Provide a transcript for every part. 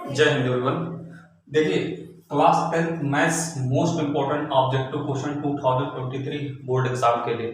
जय हिंद एवरीवन। देखिए, class 10th maths most important objective question 2023 board exam के लिए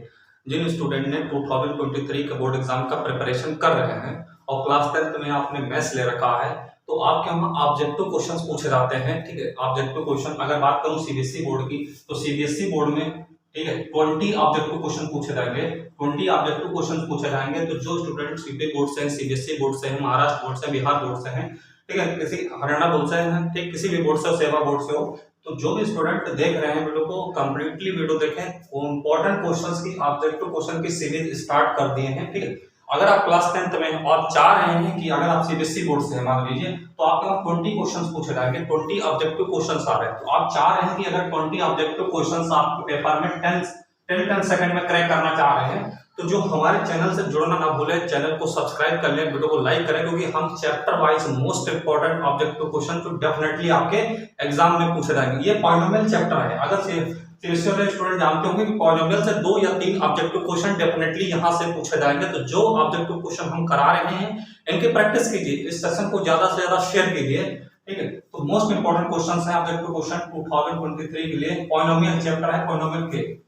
जिन स्टूडेंट ने 2023 के बोर्ड एग्जाम का प्रिपरेशन कर रहे हैं और क्लास 10th में आपने मैथ्स ले रखा है तो आपके वहाँ ऑब्जेक्टिव क्वेश्चंस पूछे जाते हैं। ठीक है, ऑब्जेक्टिव क्वेश्चन अगर बात करूँ सीबीएसई बोर्ड की तो सीबीएसई बोर्ड में ठीक है 20 ऑब्जेक्टिव क्वेश्चन पूछे जाएंगे। 20 ऑब्जेक्टिव क्वेश्चन पूछे जाएंगे तो जो स्टूडेंट सीबीएसई बोर्ड से हैं, सीबीएसई बोर्ड से हैं, महाराष्ट्र बोर्ड से, बिहार बोर्ड से हैं, ठीक है, किसी हरियाणा बोर्ड से हैं, ठीक, किसी भी बोर्ड से हो, सेवा बोर्ड से हो, तो जो भी स्टूडेंट देख रहे हैं वीडियो को कंप्लीटली वीडियो देखें। इंपॉर्टेंट क्वेश्चंस की ऑब्जेक्टिव क्वेश्चन की सीरीज स्टार्ट कर दिए हैं। ठीक है, अगर आप क्लास 10th में और चाह रहे हैं कि अगर आप सीबीएसई बोर्ड से मान लीजिए तो आपके वहाँ 20 क्वेश्चंस पूछे जाएंगे, 20 ऑब्जेक्टिव क्वेश्चंस आ रहे हैं, तो आप चाह रहे हैं कि अगर 20 ऑब्जेक्टिव क्वेश्चंस आपके पेपर में 10 सेकंड में क्रैक करना चाह रहे हैं तो जो हमारे चैनल से जुड़ना ना भूले, चैनल को सब्सक्राइब कर लें, वीडियो को लाइक करें, क्योंकि हम chapter wise most important objective question तो डेफिनेटली आपके एग्जाम में पूछे जाएंगे। ये पॉलिनोमियल चैप्टर है। अगर सीबीएसई वाले स्टूडेंट जानते होंगे कि पॉलिनोमियल से 2 या 3 ऑब्जेक्टिव क्वेश्चन डेफिनेटली यहां से पूछे जाएंगे। तो जो ऑब्जेक्टिव क्वेश्चन हम करा रहे हैं इनकी प्रैक्टिस कीजिए, इस सेशन को ज्यादा से ज्यादा शेयर कीजिए। ठीक है, तो मोस्ट इंपॉर्टेंट क्वेश्चन है ऑब्जेक्टिव क्वेश्चन 2023 के लिए, पॉलिनोमियल चैप्टर है, पॉलिनोमियल के।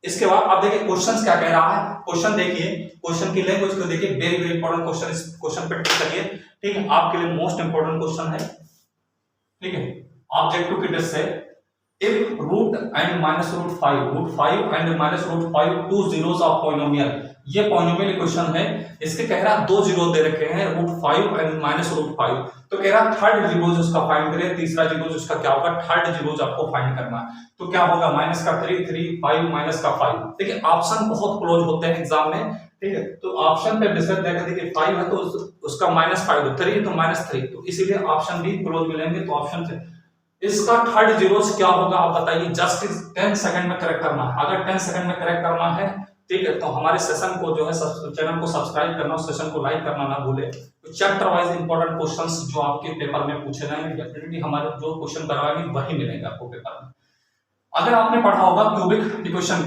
इसके बाद आप देखिए क्वेश्चंस क्या कह रहा है। क्वेश्चन देखिए, क्वेश्चन की लैंग्वेज को देखिए, वेरी वेरी इंपॉर्टेंट क्वेश्चन, इस क्वेश्चन पे टिक करिए। ठीक है, आपके लिए मोस्ट इंपॉर्टेंट क्वेश्चन है। ठीक है, ऑब्जेक्टिव की डिस्क है, if root and minus root 5 and minus root 5 two zeros of polynomial, ये पॉलिनोमियल इक्वेशन है। इसके कह रहा 2 जीरो दे रखे हैं, रूट 5 एंड माइनस रूट 5, तो कह रहा थर्ड जीरो उसका फाइंड करें, तीसरा जीरो उसका क्या होगा, थर्ड जीरो आपको फाइंड करना है। तो क्या होगा, माइनस का 3 3 5 माइनस का 5। देखिए ऑप्शन बहुत क्लोज होते हैं एग्जाम में। ठीक है, तो ऑप्शन पे डिसाइड देखा, देखिए 5 है तो उसका माइनस 5, 3 तो माइनस 3, तो इसीलिए ऑप्शन भी क्लोज मिलेंगे। तो ऑप्शन से इसका थर्ड जीरो क्या होगा आप बताइए, जस्ट 10 सेकंड में करेक्ट करना है। अगर 10 सेकंड में करेक्ट करना है, ठीक है, तो हमारे सेशन को जो है चैनल को सब्सक्राइब करना, सेशन को लाइक करना ना भूले। तो चैप्टर वाइज इंपॉर्टेंट क्वेश्चंस जो आपके पेपर में पूछे जाएंगे, डेफिनेटली हमारे जो क्वेश्चन बनवाएंगे वही मिलेंगे आपको पेपर में। अगर आपने पढ़ा होगा क्यूबिक इक्वेशन,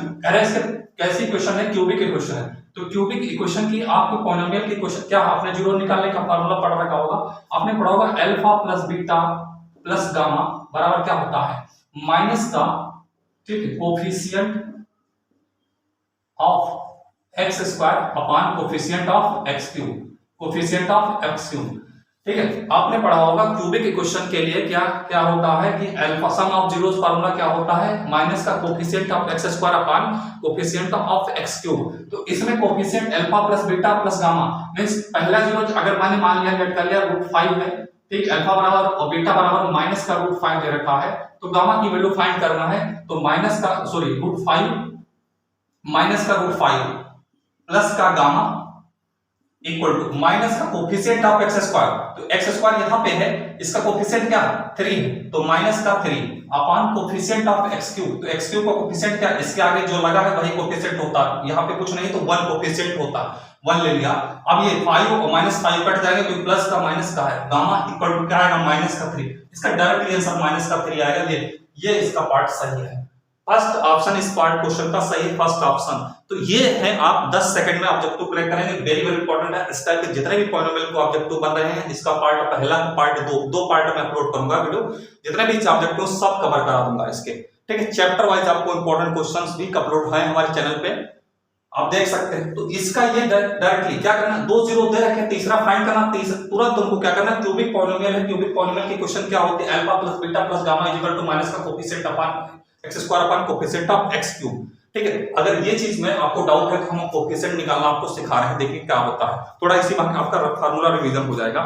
कैसी इक्वेशन है, क्यूबिक इक्वेशन है, तो क्यूबिक इक्वेशन की आपको पॉलिनोमियल की इक्वेशन क्या, आपने जीरो निकालने का फार्मूला पढ़ रखा होगा, आपने पढ़ा होगा alpha plus beta plus gamma बराबर क्या होता है, माइनस का, ठीक है, coefficient of x square upon coefficient of x cube, coefficient of x cube. ठीक है, आपने पढ़ा होगा क्यूबिक इक्वेशन के लिए क्या क्या होता है कि alpha sum of zeros formula क्या होता है, माइनस का coefficient of x square upon coefficient of x cube. तो इसमें coefficient alpha plus beta plus gamma means पहला जीरो अगर मैंने मान लिया, लेट कर लिया रूट 5 है, ठीक, अल्फा बराबर और बीटा बराबर माइनस का रूट 5 दे रखा है, तो गामा की वैल्यू फाइंड करना है। तो माइनस का सॉरी रूट 5 माइनस का रूट 5 प्लस का गामा इक्वल टू माइनस का कोफिशिएंट ऑफ एक्स स्क्वायर, तो एक्स स्क्वायर यहां पे है, इसका कोफिशिएंट क्या 3 है, तो माइनस का 3 upon coefficient of x cube, तो एक्स क्यूब का कोफिशिएंट क्या, इसके आगे जो लगा है वही कोफिशिएंट होता है, यहां पे कुछ नहीं तो 1 कोफिशिएंट होता, 1 ले लिया। अब ये 5 और माइनस 5 कट जाएगा तो प्लस का माइनस का है, गामा इक्वल टू क्या आएगा, माइनस का 3, इसका डायरेक्टली आंसर माइनस का 3 आएगा। ये इसका पार्ट सही है, फर्स्ट ऑप्शन इस पार्ट क्वेश्चन का सही है, फर्स्ट ऑप्शन। तो ये है, आप 10 सेकंड में ऑब्जेक्टिव क्रैक करेंगे, वेरी वेरी इंपॉर्टेंट है। इस टाइप के जितने भी पॉलिनोमियल को ऑब्जेक्टिव बन रहे हैं, इसका पार्ट पहला, पार्ट दो पार्ट में अपलोड करूंगा वीडियो, जितने भी ऑब्जेक्टिव सब कवर करा दूंगा इसके। ठीक है, चैप्टर वाइज आपको इंपॉर्टेंट क्वेश्चंस भी अपलोड है हमारे चैनल पे, आप देख सकते हैं। तो इसका ये डायरेक्टली क्या करना, 2 जीरो दे रखे, तीसरा फाइंड करना, तुरंत तुमको क्या करना, क्यूबिक पॉलिनोमियल है, क्यूबिक पॉलिनोमियल की क्वेश्चन क्या होती है, alpha plus beta plus gamma equal to minus का coefficient upon X square upon coefficient of x cube. ठीक है, अगर ये चीज में आपको डाउट है तो हम कोफिशिएंट निकालना आपको सिखा रहे हैं, देखिए क्या होता है, थोड़ा इसी बात में आपका फार्मूला रिवीजन हो जाएगा।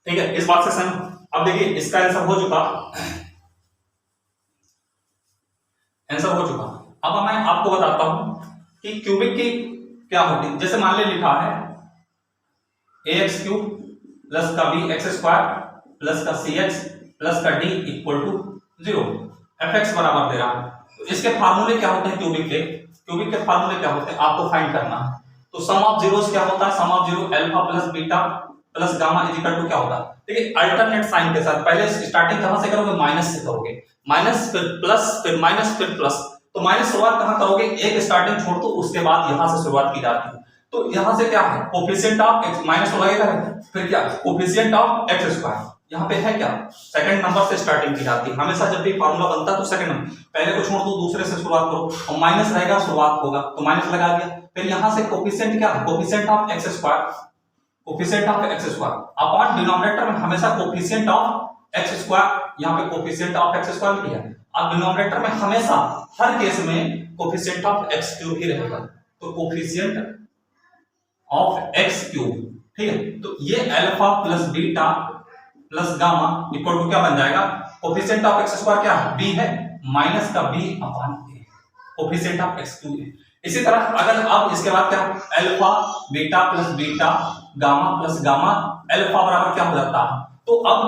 ठीक है, इस बात से सहमत। अब देखिए इसका आंसर हो चुका, आंसर हो चुका। अब मैं आपको बताता हूं कि क्यूबिक की क्या होती है। जैसे मान ले लिखा है ax क्यूब प्लस का bx स्क्वायर प्लस का cx प्लस का d इक्वल टू 0, fx बराबर दे रहा है। तो इसके फार्मूले क्या होते हैं क्यूबिक के, क्यूबिक के फार्मूले क्या होते हैं आपको फाइंड करना है। तो सम ऑफ जीरोस क्या होता है, sum of zero alpha plus beta plus gamma is equal to क्या होता है, देखिए अल्टरनेट साइन के साथ। पहले स्टार्टिंग कहां से करोगे, माइनस से करोगे, माइनस फिर प्लस फिर माइनस फिर प्लस, तो माइनस शुरुआत कहां करोगे, एक स्टार्टिंग छोड़ दो, उसके बाद यहां से शुरुआत की जाती है। तो यहां से क्या है, कोफिशिएंट ऑफ एक्स माइनस तो लगेगा, फिर क्या कोफिशिएंट ऑफ एक्स स्क्वायर, यहाँ पे है क्या सेकंड नंबर से स्टार्टिंग की जाती है हमेशा, जब भी फार्मूला बनता है तो सेकंड नंबर, पहले को छोड़ दो दूसरे से शुरुआत करो, और माइनस रहेगा शुरुआत होगा तो माइनस लगा दिया, फिर यहां से कोफिशिएंट क्या है, coefficient of x square, coefficient of x square upon denominator में हमेशा कोफिशिएंट ऑफ एक्स स्क्वायर, यहाँ पे कोफिशिएंट ऑफ एक्स स्क्वायर लिया है, अब डिनोमिनेटर में हमेशा हर केस में कोफिशिएंट ऑफ एक्स क्यूब ही रहेगा, तो कोफिशिएंट ऑफ एक्स क्यूब, ठीक है, तो ये alpha plus beta plus gamma equal to क्या बन जाएगा, कोफिशिएंट ऑफ एक्स स्क्वायर क्या है, बी है, माइनस का b upon a, coefficient of x cube है। इसी तरह अगर अब इसके बाद क्या alpha beta plus beta gamma plus gamma alpha बराबर क्या हो जाता है, तो अब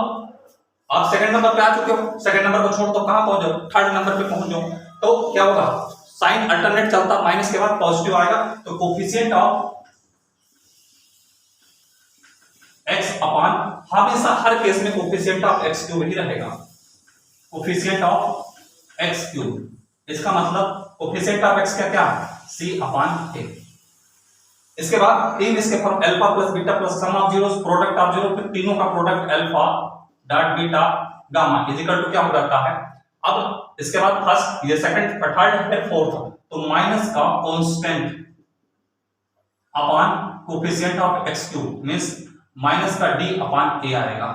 आप सेकंड नंबर पे आ चुके हो, सेकंड नंबर को छोड़ दो, कहां पहुंच जाओ, थर्ड नंबर पे पहुंच जाओ, तो क्या होगा साइन अल्टरनेट चलता, माइनस के बाद पॉजिटिव आएगा, तो कोफिशिएंट ऑफ x अपॉन हमेशा हर केस में कोफिशिएंट ऑफ x क्यूब ही रहेगा, कोफिशिएंट ऑफ x क्यूब, इसका मतलब कोफिशिएंट ऑफ x का क्या c अपॉन a। इसके बाद तीन इसके form alpha plus beta plus sum of zeros product of zero, फिर तीनों का product alpha dot beta gamma is equal to क्या हो जाता है, अब इसके बाद फर्स्ट ये सेकंड थर्ड फिर फोर्थ, तो माइनस का constant upon coefficient of x cube means minus का d अपॉन a आएगा।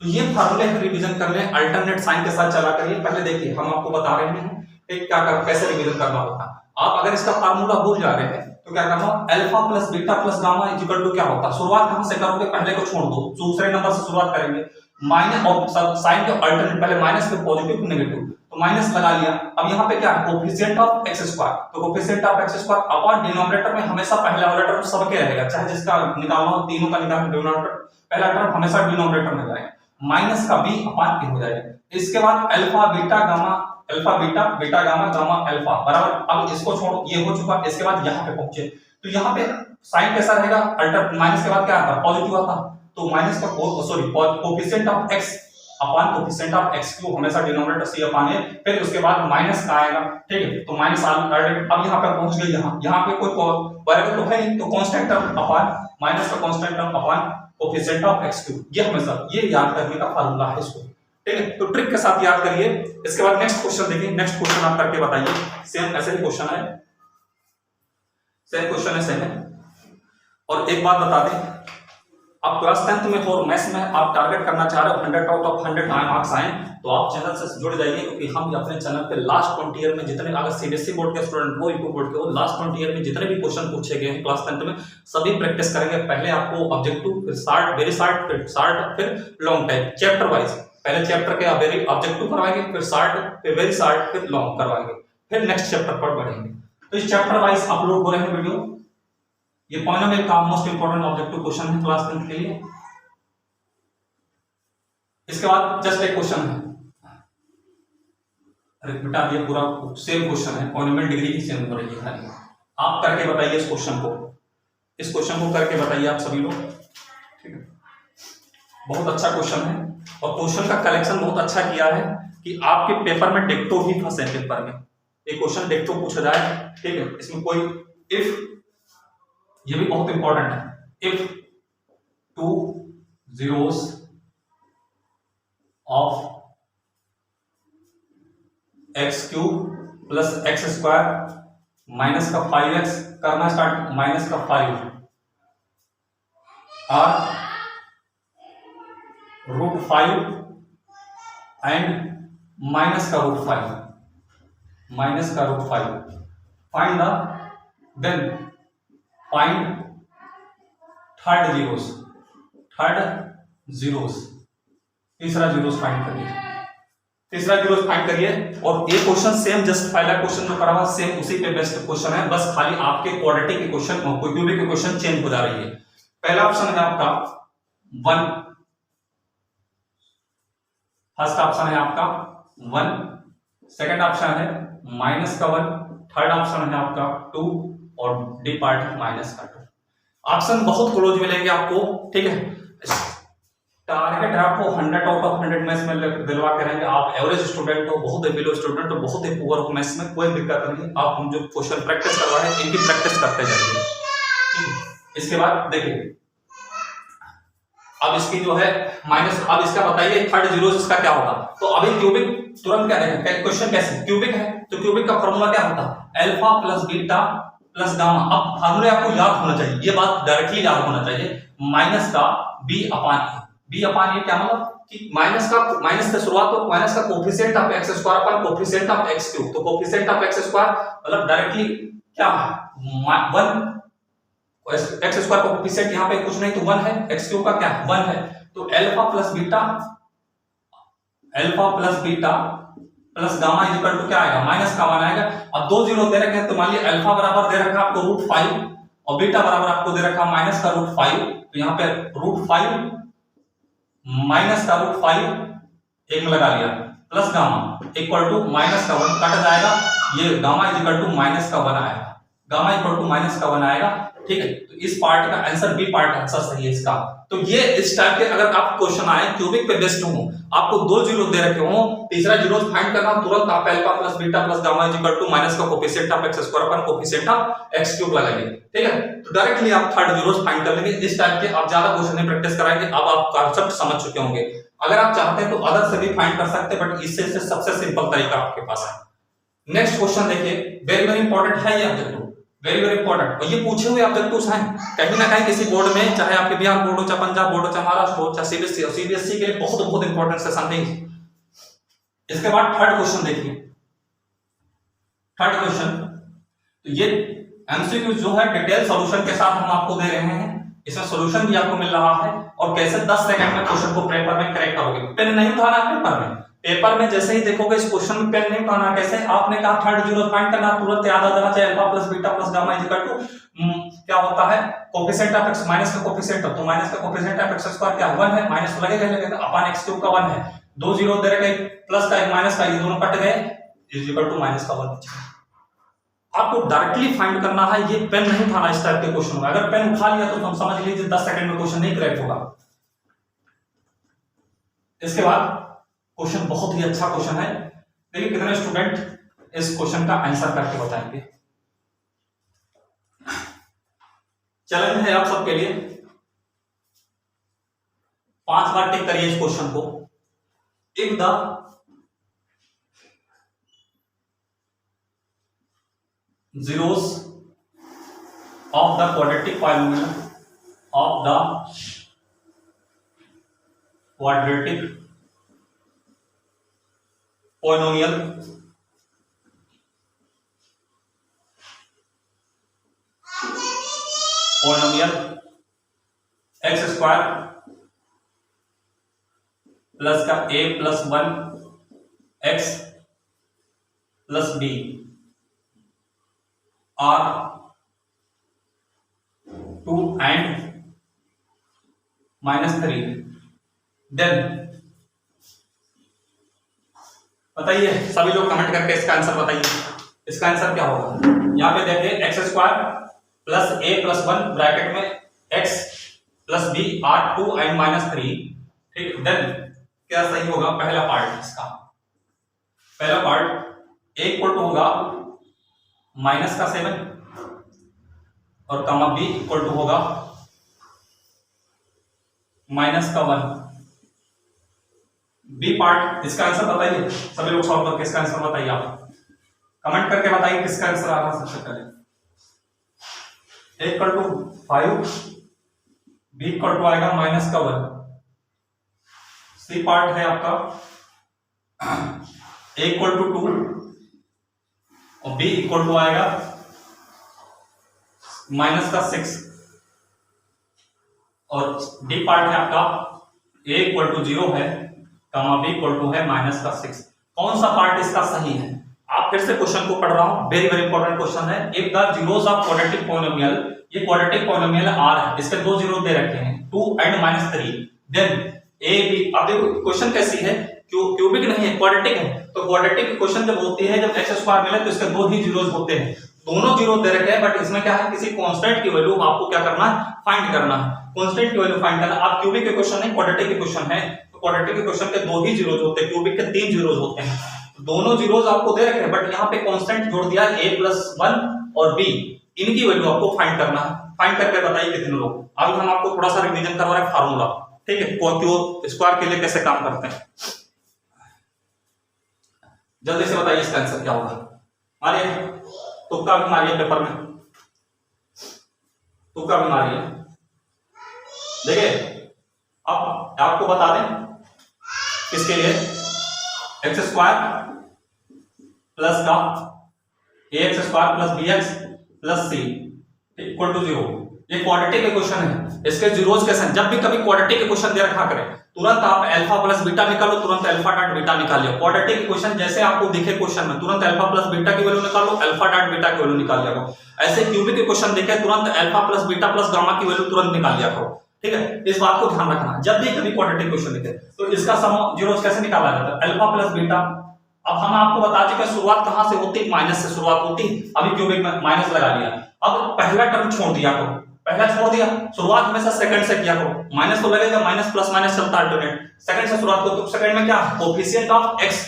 तो ये फार्मूले रिवीजन कर लें, अल्टरनेट साइन के साथ चला करिए, पहले देखिए हम आपको बता रहे हैं कि क्या कर कैसे रिवीजन करना होता है, आप अगर इसका फार्मूला भूल जा रहे हैं तो क्या करना, alpha plus beta plus gamma is equal to क्या होता है, शुरुआत कहां से करोगे, पहले को छोड़ दो, दूसरे नंबर से शुरुआत करेंगे, माइनस और साइन के अल्टरनेट पहले माइनस पे पॉजिटिव फिर नेगेटिव, तो माइनस लगा लिया, अब यहाँ पे क्या है कोफिशिएंट ऑफ एक्स स्क्वायर, तो coefficient of x square upon denominator में हमेशा पहला वाला टर्म सबके रहेगा, चाहे जिसका निकालना हो, तीनों का निकालना, डिनोमिनेटर पहला टर्म हमेशा डिनोमिनेटर में जाएगा, माइनस का b अपॉन a हो जाएगा। इसके बाद alpha beta gamma, alpha beta beta gamma gamma alpha बराबर, अब इसको छोड़ो ये हो चुका, इसके बाद यहाँ पे पहुंचे, तो यहाँ पे साइन कैसा रहेगा, अल्टर माइनस के बाद क्या आता है पॉजिटिव आता, तो माइनस का sorry coefficient of x upon coefficient of x cube हमेशा डिनोमिनेटर c अपॉन a, फिर उसके बाद माइनस का आएगा, ठीक है, तो माइनस अब यहाँ पे पहुंच गए, यहाँ पे कोई वेरिएबल तो है नहीं, तो कांस्टेंट टर्म अपॉन माइनस का constant term upon coefficient of x cube, ये हमेशा ये याद करने का फार्मूला है इसको, ठीक है, तो ट्रिक के साथ याद करिए। इसके बाद नेक्स्ट क्वेश्चन देखिए, नेक्स्ट क्वेश्चन आप करके बताइए, सेम ऐसे ही क्वेश्चन है, सेम क्वेश्चन है सेम है। और एक बात बता दें, आप क्लास 10th में और मैथ्स में आप टारगेट करना चाह रहे हो 100 आउट ऑफ 100 मार्क्स आए, तो आप चैनल से जुड़ जाइए, क्योंकि हम अपने चैनल पे लास्ट 20 ईयर में जितने, अगर सीबीएसई बोर्ड के स्टूडेंट हो, यूपी बोर्ड के हो, लास्ट 20 ईयर में जितने भी क्वेश्चन पूछे गए हैं क्लास 10th में सभी प्रैक्टिस करेंगे। पहले आपको ऑब्जेक्टिव, फिर शार्ट, वेरी शार्ट, फिर शार्ट, फिर लॉन्ग टाइप, चैप्टर वाइज, पहले चैप्टर के वेरी ऑब्जेक्टिव करवाएंगे, फिर शार्ट, फिर वेरी शार्ट, फिर लॉन्ग करवाएंगे, फिर नेक्स्ट चैप्टर पर बढ़ेंगे। तो इस चैप्टर वाइज अपलोड हो रहे हैं वीडियो, ये पॉइनोमियल का मोस्ट इंपोर्टेंट ऑब्जेक्टिव क्वेश्चन है क्लास 10th के लिए। इसके बाद जस्ट एक क्वेश्चन है, अरे बेटा ये पूरा सेम क्वेश्चन है, पॉइनोमियल डिग्री की सेम हो रही है खाली, आप करके बताइए इस क्वेश्चन को, इस क्वेश्चन को करके बताइए आप सभी लोग, ठीक है, बहुत अच्छा क्वेश्चन है, और क्वेश्चन का कलेक्शन बहुत अच्छा किया है कि आपके पेपर में डिक्टो ही फंसे, पेपर में एक क्वेश्चन डिक्टो पूछा जाए, ठीक है, इसमें कोई इफ, ये भी बहुत इंपॉर्टेंट है, if 2 zeros of x cube plus x square minus का 5x करना स्टार्ट, माइनस का 5 और √5 एंड माइनस का √5, माइनस का √5, find the, then find third zeros, तीसरा जीरोस फाइंड करिए, तीसरा जीरोस फाइंड करिए। और ये क्वेश्चन सेम जस्ट पहला क्वेश्चन जो करा हुआ सेम उसी पे बेस्ट क्वेश्चन है, बस खाली आपके क्वाड्रेटिक के क्वेश्चन, कोई भी के क्वेश्चन चेंज हो जा रही है। पहला ऑप्शन है आपका 1, फर्स्ट ऑप्शन है आपका 1, सेकंड ऑप्शन है माइनस का 1, थर्ड ऑप्शन है आपका 2 और डी पार्ट माइनस का 2। ऑप्शन बहुत क्लोज मिलेंगे आपको, ठीक है। टारगेट है आपको 100 आउट ऑफ 100 मैथ्स में दिलवा के रहेंगे। आप एवरेज स्टूडेंट हो, बहुत ही बिलो स्टूडेंट हो, बहुत ही पुअर हो मैथ्स में, कोई दिक्कत नहीं। आप हम जो क्वेश्चन प्रैक्टिस करवा रहे हैं इनकी प्रैक्टिस करते जाइए, ठीक इसके बाद देखिए अब इसकी जो है माइनस, अब इसका बताइए थर्ड जीरो इसका क्या होगा। तो अभी क्यूबिक तुरंत क्या देखें, क्वेश्चन कैसे क्यूबिक है तो क्यूबिक का फॉर्मूला क्या होता है, alpha plus beta plus gamma. अब फॉर्मूले आपको याद होना चाहिए, ये बात डायरेक्टली याद होना चाहिए, माइनस का बी अपान ए क्या मतलब कि माइनस से शुरुआत हो, माइनस का coefficient of x square upon coefficient of x cube, तो कोफिशिएंट ऑफ एक्स स्क्वायर मतलब डायरेक्टली क्या है 1, एक्स स्क्वायर का कोफिशिएंट यहाँ पे कुछ नहीं तो 1 है, एक्स क्यूब का क्या 1 है, तो alpha plus beta plus gamma is equal to क्या आएगा माइनस का 1 आएगा। अब दो जीरो दे रखे हैं तो मान लिया अल्फा बराबर दे रखा आपको √5 और बीटा बराबर आपको दे रखा माइनस का √5, तो यहाँ पे √5 माइनस का √5 एक में लगा लिया plus gamma equal to minus का 1 कट जाएगा, ये gamma is equal to minus का 1 आएगा, गामा इक्वल टू माइनस का 1 आएगा। ठीक है, तो इस पार्ट का आंसर बी पार्ट आंसर सही है इसका। तो ये इस टाइप के अगर आप क्वेश्चन आए क्यूबिक पे बेस्ड हो, आपको दो जीरो दे रखे हो, तीसरा जीरो फाइंड करना, तुरंत आप alpha plus beta plus gamma is equal to minus का coefficient of x square upon coefficient of x cube लगाएंगे। ठीक है, तो डायरेक्टली आप थर्ड जीरोस फाइंड कर लेंगे। इस टाइप के आप ज्यादा क्वेश्चन में प्रैक्टिस कराएंगे, अब आप कांसेप्ट समझ चुके होंगे। अगर आप चाहते हैं तो अदर से भी फाइंड कर सकते हैं, बट इससे सबसे सिंपल तरीका आपके पास है। नेक्स्ट क्वेश्चन देखिए, वेरी वेरी इंपॉर्टेंट है ये ऑब्जेक्टिव, वेरी वेरी इंपॉर्टेंट, और ये पूछे हुए ऑब्जेक्टिव्स हैं कहीं ना कहीं किसी बोर्ड में, चाहे आपके बिहार बोर्ड हो, चाहे पंजाब बोर्ड हो, चाहे महाराष्ट्र हो, चाहे सीबीएसई हो, सीबीएसई के लिए बहुत बहुत इंपॉर्टेंट सेशन है। इसके बाद थर्ड क्वेश्चन देखिए, थर्ड क्वेश्चन, तो ये एमसीक्यू जो है डिटेल सॉल्यूशन के साथ हम आपको दे रहे हैं, इसमें सॉल्यूशन भी आपको मिल रहा है और कैसे 10 सेकंड में क्वेश्चन को पेपर में करेक्ट करोगे। पेन नहीं उठाना पेपर में, पेपर में जैसे ही देखोगे इस क्वेश्चन में पेन नहीं उठाना। कैसे आपने कहा थर्ड जीरो फाइंड करना, तुरंत याद आ जाना चाहिए alpha plus beta plus gamma is equal to क्या होता है कोफिशिएंट ऑफ एक्स माइनस का कोफिशिएंट, तो माइनस का कोफिशिएंट ऑफ एक्स स्क्वायर क्या 1 है, माइनस तो लगेगा अपॉन एक्स क्यूब का 1 है, दो जीरो दे रखे प्लस का एक माइनस का, ये दोनों कट गए इज इक्वल टू माइनस का 1। आपको डायरेक्टली फाइंड करना है, ये पेन नहीं उठाना इस टाइप के क्वेश्चन में। अगर पेन उठा लिया तो हम समझ लीजिए 10 सेकंड में क्वेश्चन नहीं करेक्ट होगा। इसके बाद क्वेश्चन बहुत ही अच्छा क्वेश्चन है, देखिए कितने स्टूडेंट इस क्वेश्चन का आंसर करके बताएंगे। चैलेंज है आप सबके लिए, 5 बार टिक करिए इस क्वेश्चन को। If the zeros of the quadratic polynomial x square plus का a plus 1 x plus b are 2 and -3, then बताइए सभी लोग कमेंट करके इसका आंसर बताइए, इसका आंसर क्या होगा। यहाँ पे देखिए x square plus a plus 1 bracket में x plus b are 2 and -3, ठीक, देन क्या सही होगा। पहला पार्ट इसका, पहला पार्ट a इक्वल टू होगा माइनस का 7 और कमा b इक्वल टू होगा माइनस का 1। बी पार्ट इसका आंसर बताइए, सभी लोग सॉल्व करके इसका आंसर बताइए, आप कमेंट करके बताइए किसका आंसर आ रहा है सबसे पहले। a equal to 5, b equal to आएगा माइनस का 1। सी पार्ट है आपका a इक्वल टू 2 और b इक्वल टू आएगा माइनस का 6 और डी पार्ट है आपका a इक्वल टू 0 है, कमा b इक्वल टू है माइनस का 6। कौन सा पार्ट इसका सही है, आप फिर से क्वेश्चन को पढ़ रहा हूं, वेरी वेरी इंपॉर्टेंट क्वेश्श्चन है। If the zeros of quadratic polynomial, ये क्वाड्रेटिक पॉलिनोमियल r है, इसके दो जीरो दे रखे हैं 2 एंड -3, देन a b। अब देखो क्वेश्चन कैसी है, क्यूबिक नहीं है क्वाड्रेटिक है, तो क्वाड्रेटिक क्वेश्चन जब होती है, जब एक्स स्क्वायर मिले तो इसके दो ही जीरोस होते हैं, दोनों जीरो दे रखे हैं, बट इसमें क्या है किसी कांस्टेंट की वैल्यू आपको क्या करना है फाइंड करना है, कांस्टेंट की वैल्यू फाइंड करना। आप क्यूबिक के क्वेश्चन नहीं क्वाड्रेटिक के क्वेश्चन है, तो क्वाड्रेटिक के क्वेश्चन के दो ही जीरोस होते हैं, क्यूबिक के 3 जीरोस होते हैं, दोनों जीरोस आपको दे रखे हैं, बट यहाँ पे कांस्टेंट जोड़ दिया a + 1 और b, इनकी वैल्यू आपको फाइंड करना है। फाइंड करके बताइए कितने लोग। अभी हम आपको थोड़ा सा रिवीजन करवा रहे हैं फार्मूला, ठीक है, क्यू स्क्वायर के लिए कैसे काम करते हैं। जल्दी से बताइए इसका आंसर क्या होगा। मारिए तुक्का भी मारिए, पेपर में तुक्का भी मारिए। देखिए अब आपको बता दें किसके लिए, एक्स स्क्वायर प्लस का a X square plus B X plus C equal to 0। ये क्वाड्रेटिक के क्वेश्चन है, इसके जीरोस कैसे। जब भी कभी क्वाड्रेटिक के क्वेश्चन दे रखा करें तुरंत आप अल्फा प्लस बीटा निकालो, तुरंत अल्फा डॉट बीटा निकालिए। क्वाड्रेटिक के क्वेश्चन जैसे आपको दिखे क्वेश्चन में तुरंत अल्फा प्लस बीटा की वैल्यू निकालो, अल्फा डॉट बीटा की वैल्यू निकाल लिया करो। ऐसे क्यूबिक के क्वेश्चन देखे तुरंत alpha plus beta plus gamma की वैल्यू तुरंत निकाल लिया करो, ठीक है। इस बात को ध्यान रखना, जब भी कभी क्वाड्रेटिक क्वेश्चन दिखे तो इसका सम जीरोस कैसे निकाला जाता है, अल्फा प्लस बीटा। अब हम आपको बता चुके शुरुआत कहां से होती, माइनस से शुरुआत होती। अभी क्यूबिक में माइनस लगा लिया, अब पहला टर्म छोड़ दिया करो, पहला छोड़ दिया, शुरुआत हमेशा सेकंड से किया करो। माइनस तो लगेगा, माइनस प्लस माइनस चलता अल्टरनेट, सेकंड से शुरुआत करो। तो सेकंड में क्या coefficient of x,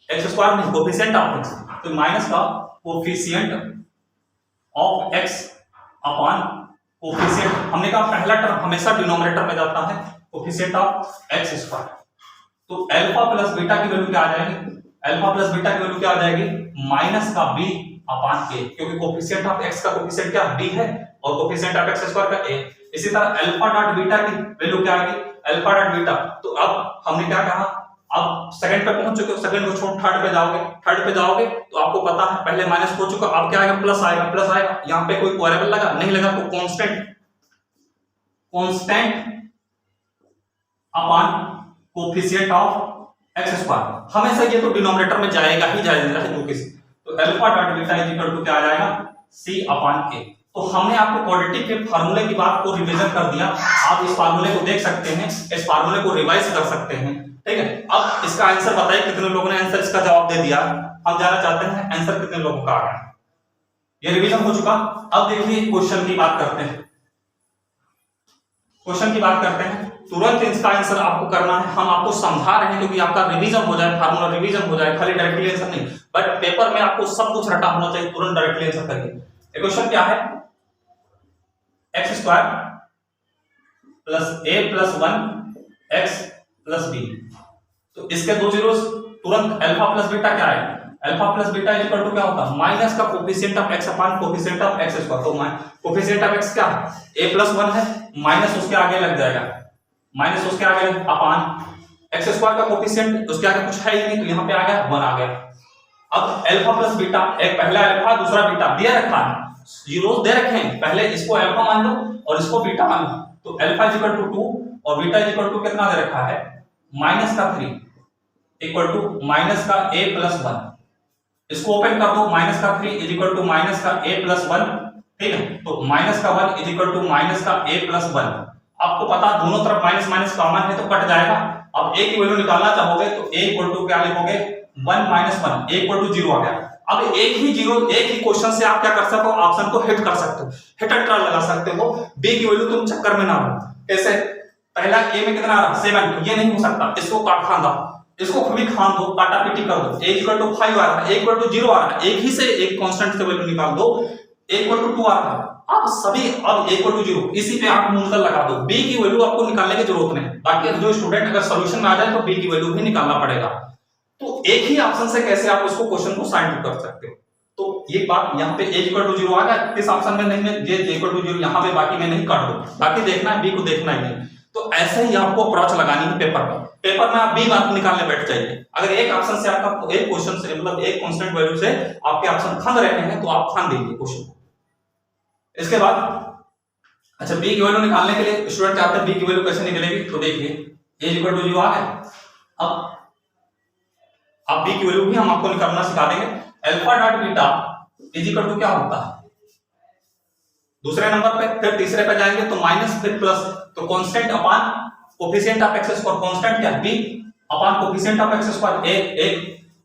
x square नहीं कोफिशिएंट ऑफ एक्स, तो माइनस का coefficient of x upon coefficient. हमने कहा पहला टर्म हमेशा डिनोमिनेटर में जाता है, कोफिशिएंट ऑफ एक्स स्क्वायर। तो अल्फा प्लस बीटा की वैल्यू क्या आ जाएगी, अल्फा प्लस बीटा की वैल्यू क्या आ जाएगी, माइनस का बी अपॉन ए, क्योंकि कोफिशिएंट ऑफ एक्स का कोफिशिएंट क्या बी है और कोफिशिएंट ऑफ एक्स स्क्वायर का ए। इसी तरह अल्फा डॉट बीटा की वैल्यू क्या आएगी, अल्फा डॉट बीटा। तो अब हमने क्या कहा, अब सेकंड पे पहुंच चुके हो, सेकंड को छोड़ थर्ड पे जाओगे, थर्ड पे जाओगे तो आपको पता है पहले माइनस हो चुका, अब क्या आएगा प्लस आएगा, प्लस आएगा। यहाँ पे कोई वेरिएबल लगा नहीं लगा तो constant, constant upon coefficient of x square. हमेशा ये तो डिनोमिनेटर में जाएगा ही जाएगा, जो किसी। तो alpha dot beta is equal to क्या आ जाएगा, सी अपॉन ए। तो हमने आपको क्वाड्रेटिक के फार्मूले की बात को रिवीजन कर दिया। आप इस फार्मूले को देख सकते हैं, इस फार्मूले को रिवाइज कर सकते हैं, ठीक है। अब इसका आंसर बताइए कितने लोगों ने आंसर इसका जवाब दे दिया। हम जानना चाहते हैं आंसर कितने लोगों का आ गया। ये रिवीजन हो चुका। अब देखिए क्वेश्चन की बात करते हैं, क्वेश्चन की बात करते हैं। तुरंत इसका आंसर आपको करना है, हम आपको समझा रहे हैं क्योंकि आपका रिवीजन हो जाए, फार्मूला रिवीजन हो जाए, खाली डायरेक्टली आंसर नहीं। बट पेपर में आपको सब कुछ रटा होना चाहिए, तुरंत डायरेक्टली आंसर करिए। क्वेश्चन क्या है, एक्स स्क्वायर प्लस ए प्लस 1 एक्स प्लस बी। तो इसके दो जीरोस, तुरंत अल्फा प्लस बीटा क्या है, alpha plus beta is equal to क्या होता है, माइनस का coefficient of x upon coefficient of x square. तो कोफिशिएंट ऑफ एक्स क्या है, ए प्लस 1 है, माइनस उसके आगे लग जाएगा, माइनस उसके आगे अपॉन एक्स स्क्वायर का कोफिशिएंट उसके आगे कुछ है ही नहीं, तो यहाँ पे आ गया 1 आ गया। अब अल्फा प्लस बीटा, एक पहला अल्फा दूसरा बीटा दिया रखा है, जीरोस दे रखे हैं, पहले इसको अल्फा मान लो और इसको बीटा मान लो। तो अल्फा इज इक्वल टू 2 और बीटा इज इक्वल टू कितना दे रखा है, माइनस का 3 इक्वल टू माइनस का a प्लस 1। इसको ओपन कर दो, माइनस का 3 इज इक्वल टू माइनस का a प्लस 1, ठीक है। तो माइनस का 1 इज इक्वल टू माइनस का a प्लस 1। आपको पता दोनों तरफ माइनस माइनस कॉमन है तो कट जाएगा। अब a की वैल्यू निकालना चाहोगे तो a इक्वल टू क्या लिखोगे, 1 माइनस 1, a इक्वल टू 0 आ गया। अब एक ही जीरो, एक ही क्वेश्चन से आप क्या कर सकते हो, ऑप्शन को हिट कर सकते हो, हिट एंड रन लगा सकते हो। b की वैल्यू तुम चक्कर में ना हो। कैसे, पहला a में कितना आ रहा 7, ये नहीं हो सकता, इसको काट खान दो, इसको भी खान दो, काटा पीटी कर दो। a इक्वल टू 5 आ रहा है, a इक्वल टू 0 आ रहा है, एक ही से एक कांस्टेंट से वैल्यू निकाल दो, a इक्वल टू 2 आ रहा है। अब सभी, अब a इक्वल टू 0, इसी पे आप मूलतल लगा दो। b की वैल्यू आपको निकालने की जरूरत नहीं, बाकी जो स्टूडेंट अगर सॉल्यूशन में आ जाए तो b की वैल्यू भी निकालना पड़ेगा। तो एक ही ऑप्शन से कैसे आप उसको क्वेश्चन को सॉल्व कर सकते हो। तो ये बात यहाँ पे a इक्वल टू 0 आ गया, इस ऑप्शन में नहीं, ये a इक्वल टू 0 यहाँ पे बाकी में नहीं, काट दो, बाकी देखना है b को देखना ही नहीं। तो ऐसे ही आपको अप्रोच लगानी है पेपर में। पेपर में आप b बात निकालने बैठ जाइए। अगर एक ऑप्शन से आपका, एक क्वेश्चन से, मतलब एक कांस्टेंट वैल्यू से आपके ऑप्शन खंड रहे हैं तो आप खान दीजिए क्वेश्चन को। इसके बाद अच्छा, b की वैल्यू निकालने के लिए स्टूडेंट चाहते हैं b की वैल्यू कैसे निकलेगी, तो देखिए a इक्वल टू 0 आ गया। अब b की वैल्यू भी हम आपको निकालना सिखा देंगे। Alpha dot beta is equal to क्या होता है, दूसरे नंबर पे, फिर तीसरे पे जाएंगे तो माइनस फिर प्लस, तो constant upon coefficient of x square, constant क्या b upon coefficient of x square a,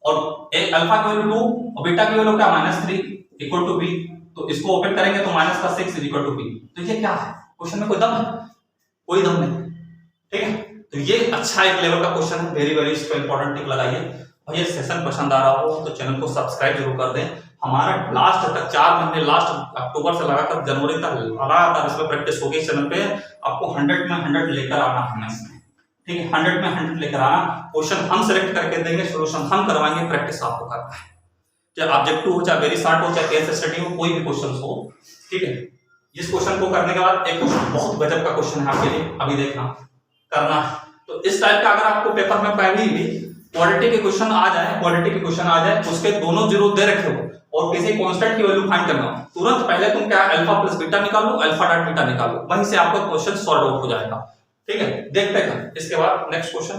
और a अल्फा की वैल्यू 2 और बीटा की वैल्यू क्या -3 इक्वल टू b। तो इसको ओपन करेंगे तो माइनस का 6 इक्वल टू b। तो ये क्या है, क्वेश्चन में कोई दम है, कोई दम नहीं, ठीक है। तो ये अच्छा एक लेवल का क्वेश्चन है, वेरी वेरी इसको इंपॉर्टेंट टिक लगाइए। और ये सेशन पसंद आ रहा हो तो चैनल को सब्सक्राइब जरूर कर दें। हमारा लास्ट तक 4 महीने, लास्ट अक्टूबर से लगाकर जनवरी तक लगातार इसमें प्रैक्टिस होगी। चैनल पे आपको 100 में 100 लेकर आना है इसमें, ठीक है, 100 में 100 लेकर आना। क्वेश्चन हम सेलेक्ट करके देंगे, सोल्यूशन हम करवाएंगे, प्रैक्टिस आपको करना है। चाहे ऑब्जेक्टिव हो, चाहे वेरी शॉर्ट हो, चाहे केस स्टडी हो, कोई भी क्वेश्चन हो, ठीक है। इस क्वेश्चन को करने के बाद एक क्वेश्चन बहुत गजब का क्वेश्चन है आपके लिए, अभी देखना करना है। तो इस टाइप का अगर आपको पेपर में कभी भी क्वालिटी के क्वेश्चन आ जाए, क्वालिटी के क्वेश्चन आ जाए, उसके दोनों जीरो दे रखे हो और किसी कांस्टेंट की वैल्यू फाइंड करना हो, तुरंत पहले तुम क्या अल्फा प्लस बीटा निकालो, अल्फा डॉट बीटा निकालो, वहीं से आपका क्वेश्चन सॉल्व आउट हो जाएगा, ठीक है। देखते हैं इसके बाद नेक्स्ट क्वेश्चन।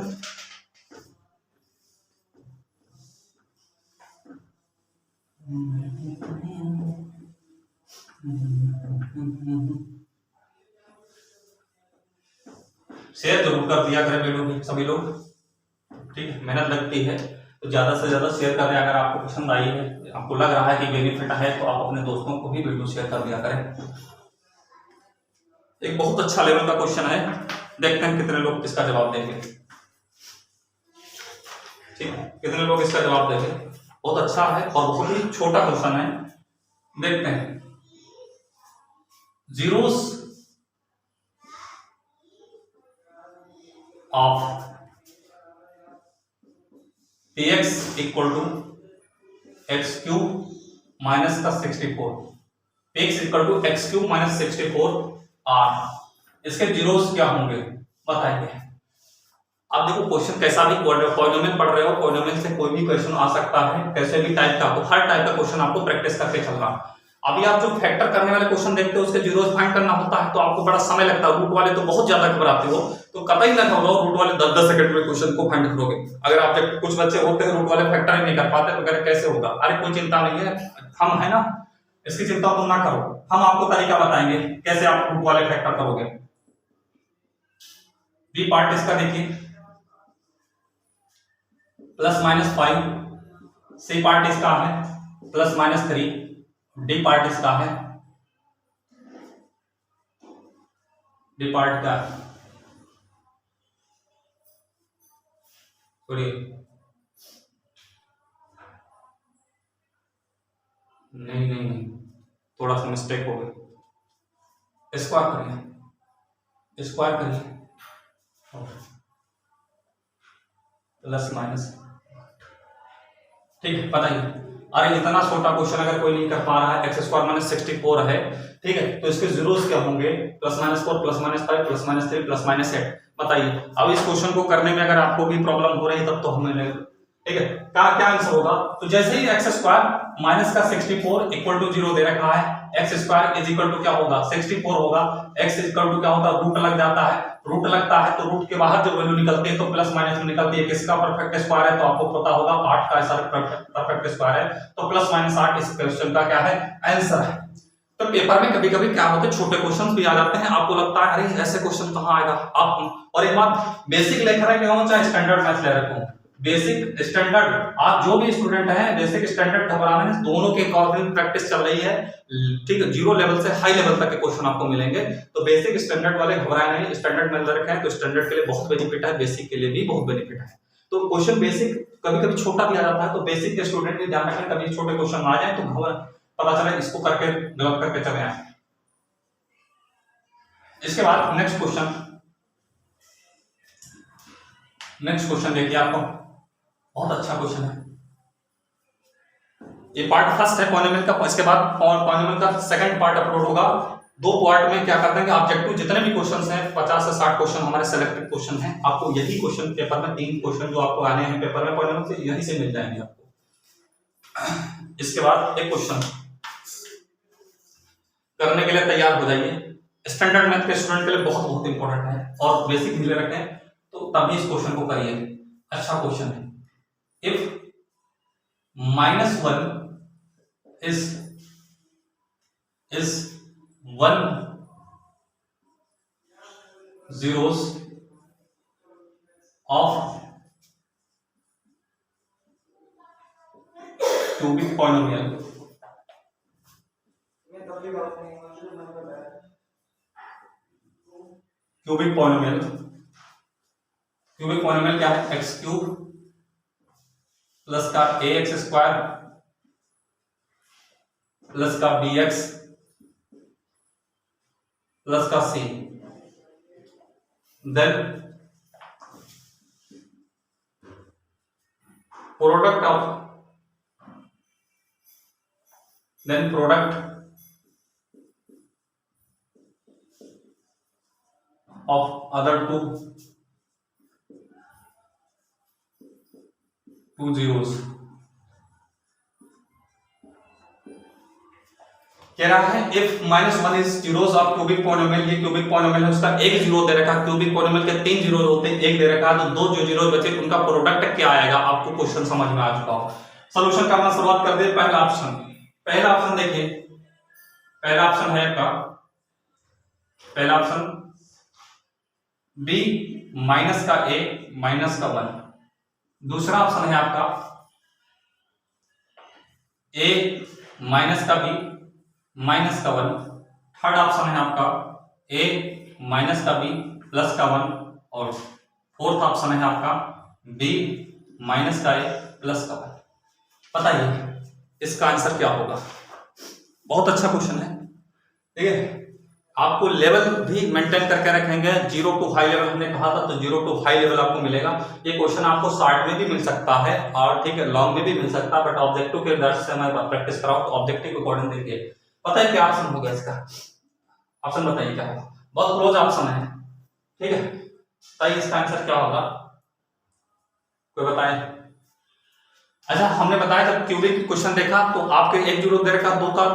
शेयर जरूर कर दिया करें वीडियो में सभी लोग, ठीक है, मेहनत लगती है तो ज्यादा से ज्यादा शेयर करें। अगर आपको पसंद आई है, आपको लग रहा है कि बेनिफिट है, तो आप अपने दोस्तों को भी वीडियो शेयर कर दिया करें। एक बहुत अच्छा लेवल का क्वेश्चन है, देखते हैं कितने लोग इसका जवाब देंगे, ठीक है, कितने लोग इसका जवाब देंगे। बहुत अच्छा है और बहुत ही छोटा क्वेश्चन है, देखते हैं। Zeros of px equal to x cube minus का 64, px equal to x cube minus 64 are, इसके जीरोस क्या होंगे बताइए। आप देखो क्वेश्चन कैसा भी, पॉलिनोमियल पढ़ रहे हो, पॉलिनोमियल से कोई भी क्वेश्चन आ सकता है, कैसे भी टाइप का, आपको हर टाइप का क्वेश्चन आपको प्रैक्टिस करके चलना। अभी आप जो फैक्टर करने वाले क्वेश्चन देखते हो उसके जीरोस फाइंड करना होता है तो आपको बड़ा समय लगता है, रूट वाले तो बहुत ज्यादा घबराते हो, तो कतई ना घबराओ, रूट वाले 10-10 सेकंड में क्वेश्चन को फाइंड करोगे। अगर आप जब कुछ बच्चे होते हैं रूट वाले फैक्टर ही नहीं कर पाते तो कह कैसे होगा, अरे कोई चिंता नहीं है, हम है ना, इसकी चिंता तुम ना करो, हम आपको तरीका बताएंगे कैसे आप रूट वाले फैक्टर करोगे। बी पार्ट इसका देखिए, +-5, सी पार्ट इसका है +-3, डी पार्ट इसका है, डी पार्ट क्या है, नहीं, थोड़ा सा मिस्टेक हो गई, स्क्वायर करिए, स्क्वायर करिए, +-, ठीक है, बताइए। अरे इतना छोटा क्वेश्चन अगर कोई नहीं कर पा रहा है, x² - 64 है, ठीक है, तो इसके जीरोस क्या होंगे, +-4, +-5, +-3, +-8, बताइए। अब इस क्वेश्चन को करने में अगर आपको भी प्रॉब्लम हो रही है तब तो हमें, ठीक है, क्या आंसर होगा, तो जैसे ही x² माइनस का 64 इक्वल टू 0 दे रखा है, x² इज इक्वल टू क्या होगा 64 होगा, x इज इक्वल टू क्या होता है, रूट लग जाता है, रूट लगता है तो रूट के बाहर जो वैल्यू निकलती है तो प्लस माइनस में निकलती है, किसका परफेक्ट स्क्वायर है, तो आपको पता होगा 8 का ऐसा परफेक्ट स्क्वायर है, तो +-8 इस क्वेश्चन का क्या है, आंसर है। तो पेपर में कभी-कभी क्या होता है, छोटे क्वेश्चंस भी आ जाते हैं, आपको लगता है अरे ऐसे क्वेश्चन कहां आएगा आप, और एक बात, बेसिक लेकर रखे हो चाहे स्टैंडर्ड मैथ ले रखे हो, बेसिक स्टैंडर्ड, आप जो भी स्टूडेंट हैं बेसिक स्टैंडर्ड घबराने में, दोनों के अकॉर्डिंग प्रैक्टिस चल रही है, ठीक है, 0 लेवल से हाई लेवल तक के क्वेश्चन आपको मिलेंगे, तो बेसिक स्टैंडर्ड वाले घबराए नहीं, स्टैंडर्ड में रखे हैं तो स्टैंडर्ड के लिए बहुत बेनिफिट है, बेसिक के लिए भी बहुत बेनिफिट है। तो क्वेश्चन बेसिक कभी-कभी छोटा भी आ जाता है, तो बेसिक के स्टूडेंट भी ध्यान रखें, कभी छोटे क्वेश्चन आ जाए तो पता चले इसको करके डेवलप करके चले आए। इसके बाद नेक्स्ट क्वेश्चन देखिए, आपको बहुत अच्छा क्वेश्चन है, ये पार्ट फर्स्ट है पॉलिनोमियल का, इसके बाद पॉलिनोमियल का सेकंड पार्ट अपलोड होगा। 2 पार्ट में क्या करते हैं कि ऑब्जेक्टिव जितने भी क्वेश्चंस हैं 50 से 60 क्वेश्चन हमारे सिलेक्टेड क्वेश्चन हैं, आपको यही क्वेश्चन पेपर में 3 क्वेश्चन जो आपको आने हैं पेपर में पॉलिनोमियल से यहीं से मिल जाएंगे आपको। इसके बाद एक क्वेश्चन करने के लिए तैयार हो जाइए, स्टैंडर्ड मैथ के स्टूडेंट के लिए बहुत इंपॉर्टेंट है और बेसिक भी ले रखें तो तभी इस क्वेश्चन को करिए, अच्छा क्वेश्चन है। If -1 is 1 zeros of cubic polynomial, cubic polynomial क्या है, x³ प्लस का ax² प्लस का बी एक्स प्लस का C, then product of other two zeros. कह रहा है if -1 is zeros of cubic polynomial, ये क्यूबिक पॉलिनोमियल है, उसका एक जीरो दे रखा है, क्यूबिक पॉलिनोमियल के 3 जीरो होते हैं, एक दे रखा है, तो दो जो जीरो बचे उनका प्रोडक्ट क्या आएगा, आपको क्वेश्चन समझ में आ चुका हो। सॉल्यूशन करना शुरुआत कर दे। पहला ऑप्शन देखिए, पहला ऑप्शन है आपका, पहला ऑप्शन बी माइनस का ए माइनस का 1, दूसरा ऑप्शन है आपका ए माइनस का बी माइनस का 1, थर्ड ऑप्शन है आपका ए माइनस का बी प्लस का 1, और फोर्थ ऑप्शन है आपका बी माइनस का ए प्लस का 1। बताइए इसका आंसर क्या होगा। बहुत अच्छा क्वेश्चन है, ठीक है। आपको लेवल भी मेंटेन करके रखेंगे, 0 टू हाई लेवल हमने कहा था, तो 0 टू हाई लेवल आपको मिलेगा। ये क्वेश्चन आपको शॉर्ट में भी मिल सकता है और ठीक है लॉन्ग में भी मिल सकता है, बट ऑब्जेक्टिव के दर्ज से मैं प्रैक्टिस कराऊं तो ऑब्जेक्टिव के अकॉर्डिंग देखिए। पता है क्या ऑप्शन होगा इसका, ऑप्शन बताइए क्या होगा, बहुत क्लोज ऑप्शन है, ठीक है। बताइए इसका आंसर क्या होगा, कोई बताए। अच्छा, हमने बताया जब क्यूबिक क्वेश्चन देखा तो आपके एक जीरो दे रखा, 2 का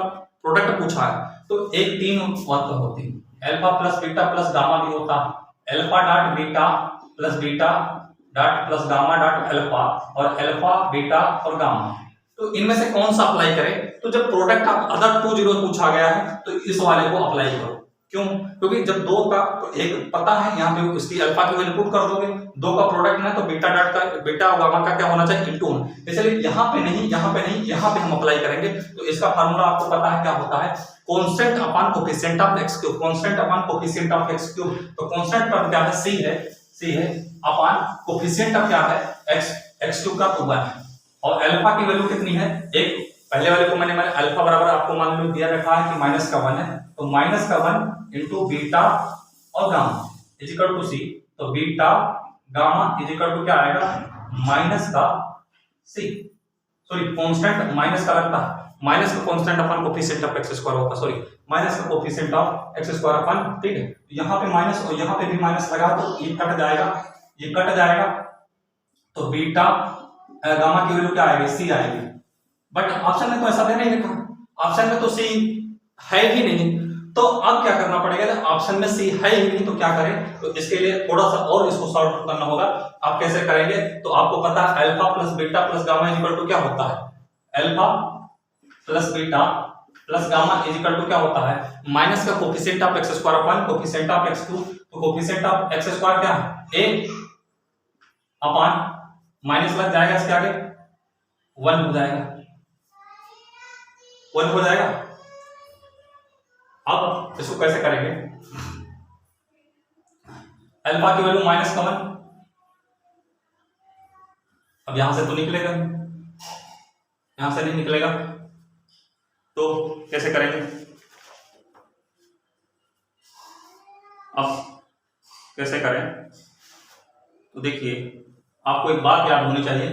प्रोडक्ट पूछा है, तो एक 3 बात होती है, alpha plus beta plus gamma भी होता है, alpha dot beta plus beta dot plus gamma dot alpha, और अल्फा बीटा और गामा, तो इनमें से कौन सा अप्लाई करें। तो जब प्रोडक्ट आप अदर 2 जीरो पूछा गया है तो इस वाले को अप्लाई करो। क्यों? क्योंकि जब 2 का एक पता है, यहाँ पे उसकी अल्फा की वैल्यू पुट कर दोगे, 2 का प्रोडक्ट है तो बीटा डॉट का बीटा और गामा का क्या होना चाहिए, इनटू होना, इसलिए यहाँ पे नहीं, यहाँ पे नहीं, यहाँ पे हम अप्लाई करेंगे। तो इसका फार्मूला आपको पता है क्या होता है, constant upon coefficient of x cube, constant upon coefficient of x cube. तो कांस्टेंट टर्म क्या है, c है अपॉन कोफिशिएंट ऑफ क्या है, x क्यूब का 2 है, और अल्फा की वैल्यू कितनी है, एक पहले वाले को मैंने अल्फा बराबर आपको मान लो दिया रखा है कि माइनस का 1 है, तो माइनस का 1 इंटू बीटा और gamma is equal to c, तो beta gamma is equal to क्या आएगा, माइनस का सी, सॉरी कांस्टेंट माइनस का लगता है, माइनस का constant upon coefficient of x square होगा, सॉरी माइनस का coefficient of x square upon, ठीक है। यहाँ पे माइनस और यहाँ पे भी माइनस लगा तो ये कट जाएगा, ये कट जाएगा, तो बीटा गामा की वैल्यू क्या आएगी, सी आएगी। बट ऑप्शन में तो ऐसा नहीं लिखा, ऑप्शन में तो सी है ही नहीं, तो अब क्या करना पड़ेगा, ऑप्शन में सी है ही नहीं तो क्या करें, तो इसके लिए थोड़ा सा और इसको सॉल्व करना होगा। आप कैसे करेंगे, तो आपको पता है alpha plus beta plus gamma is equal to क्या होता है, alpha plus beta plus gamma is equal to क्या होता है, माइनस का coefficient of x square upon coefficient of x cube, तो कोफिशिएंट ऑफ x स्क्वायर क्या है, a अपॉन माइनस लग जाएगा इसके आगे 1 हो जाएगा, 1 हो जाएगा। अब इसको कैसे करेंगे, अल्फा की वैल्यू माइनस का 1, अब यहां से तो निकलेगा, यहां से नहीं निकलेगा, तो कैसे करेंगे, अब कैसे करें, तो देखिए आपको एक बात याद होनी चाहिए,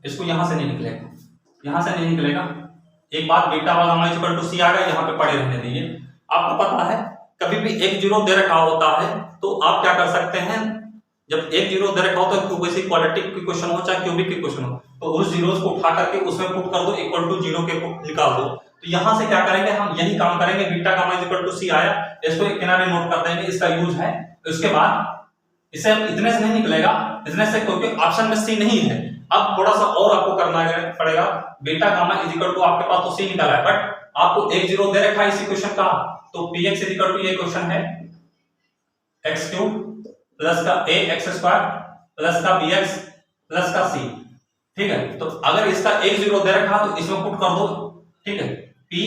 इसको यहां से नहीं निकलेगा, यहां से नहीं निकलेगा, एक बात बीटा वाला माइनस इक्वल टू सी आ गया, यहाँ पे पड़े रहने दीजिए। आपको पता है कभी भी एक जीरो दे रखा होता है तो आप क्या कर सकते हैं, जब एक जीरो दे रखा होता है किसी क्वाड्रेटिक की क्वेश्चन हो चाहे क्यूबिक की क्वेश्चन हो, तो उस जीरोस को उठा करके उसमें पुट कर दो, इक्वल टू जीरो के निकाल दो। तो यहां से क्या करेंगे, हम यही काम करेंगे, बीटा का माइनस इक्वल टू सी आया, इसको एक किनारे नोट कर देंगे, इसका यूज है। उसके बाद इसे इतने से नहीं निकलेगा, इतने से, क्योंकि ऑप्शन में सी नहीं है। अब थोड़ा सा और आपको करना पड़ेगा, beta gamma is equal to आपके पास तो सी निकाला है, बट आपको एक जीरो दे रखा है इसी क्वेश्चन का, तो px इज इक्वल टू ये क्वेश्चन है x क्यूब प्लस का a x स्क्वायर प्लस का bx प्लस का c, ठीक है। तो अगर इसका एक जीरो दे रखा तो इसमें पुट कर दो, ठीक है, p